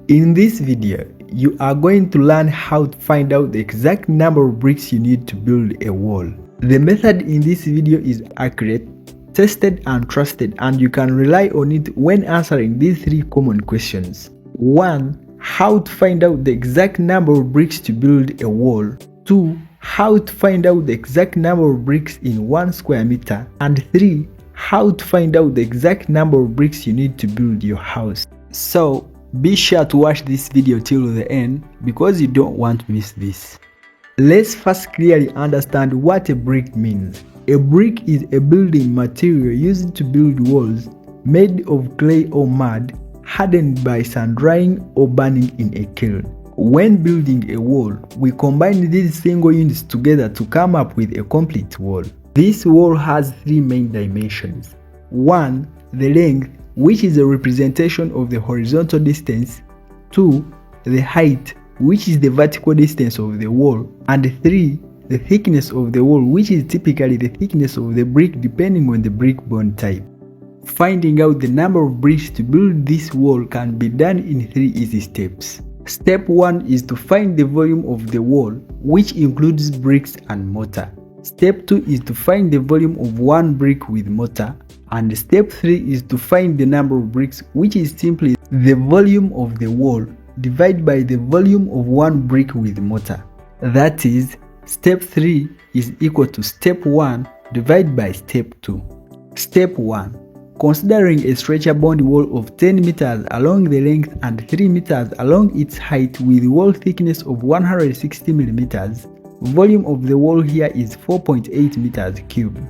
In this video, you are going to learn how to find out the exact number of bricks you need to build a wall. The method in this video is accurate, tested and trusted, and you can rely on it when answering these three common questions. 1. How to find out the exact number of bricks to build a wall. 2. How to find out the exact number of bricks in 1 square meter. And 3. How to find out the exact number of bricks you need to build your house. So, be sure to watch this video till the end because you don't want to miss this. Let's first clearly understand what a brick means. A brick is a building material used to build walls made of clay or mud, hardened by sun drying or burning in a kiln. When building a wall, we combine these single units together to come up with a complete wall. This wall has 3 main dimensions. 1. The length, which is a representation of the horizontal distance. 2. The height, which is the vertical distance of the wall. And 3. The thickness of the wall, which is typically the thickness of the brick depending on the brick bond type. Finding out the number of bricks to build this wall can be done in 3 easy steps. Step 1 is to find the volume of the wall, which includes bricks and mortar. Step 2 is to find the volume of 1 brick with mortar. And step 3 is to find the number of bricks, which is simply the volume of the wall divided by the volume of 1 brick with mortar. That is, step 3 is equal to step 1 divided by step 2. Step 1. Considering a stretcher bond wall of 10 meters along the length and 3 meters along its height with wall thickness of 160 millimeters, volume of the wall here is 4.8 meters cubed.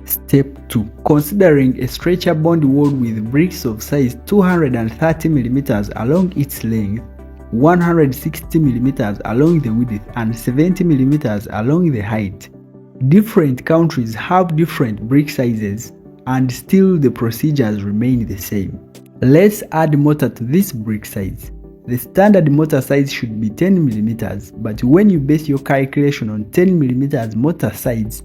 Step 2. Considering a stretcher bond wall with bricks of size 230 mm along its length, 160 mm along the width, and 70 mm along the height. Different countries have different brick sizes, and still the procedures remain the same. Let's add mortar to this brick size. The standard mortar size should be 10 mm, but when you base your calculation on 10 mm mortar size,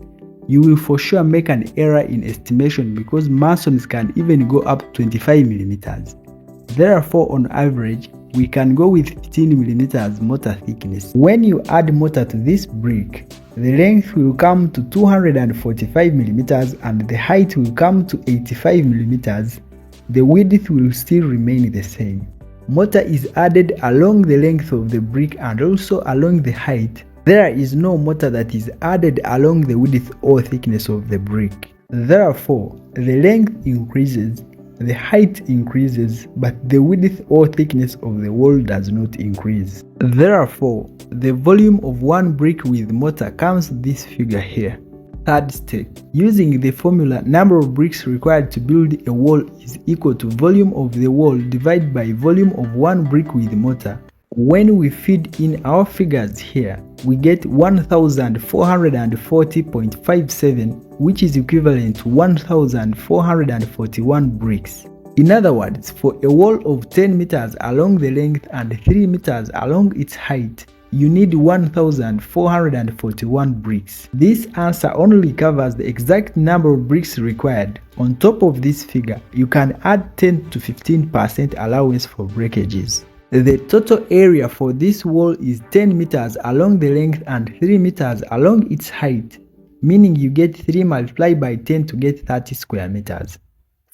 you will for sure make an error in estimation because masons can even go up 25 mm. Therefore, on average, we can go with 15 mm mortar thickness. When you add mortar to this brick, the length will come to 245 mm and the height will come to 85 mm. The width will still remain the same. Mortar is added along the length of the brick and also along the height. There is no mortar that is added along the width or thickness of the brick. Therefore, the length increases, the height increases, but the width or thickness of the wall does not increase. Therefore, the volume of 1 brick with mortar comes to this figure here. Third step. Using the formula, number of bricks required to build a wall is equal to volume of the wall divided by volume of 1 brick with mortar. When we feed in our figures here, we get 1440.57, which is equivalent to 1441 bricks. In other words, for a wall of 10 meters along the length and 3 meters along its height, you need 1441 bricks. This answer only covers the exact number of bricks required. On top of this figure, you can add 10 to 15% allowance for breakages. The total area for this wall is 10 meters along the length and 3 meters along its height, meaning you get 3 multiplied by 10 to get 30 square meters.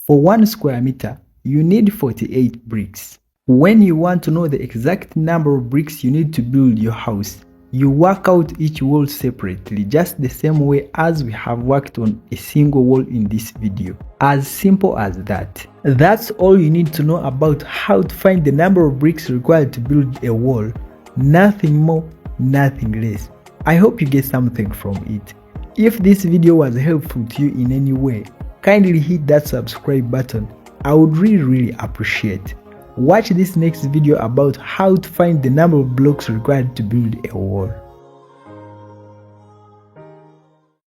For 1 square meter, you need 48 bricks. When you want to know the exact number of bricks you need to build your house, you work out each wall separately, just the same way as we have worked on a single wall in this video. As simple as that. That's all you need to know about how to find the number of bricks required to build a wall. Nothing more, nothing less. I hope you get something from it. If this video was helpful to you in any way, kindly hit that subscribe button. I would really appreciate. Watch this next video about how to find the number of blocks required to build a wall.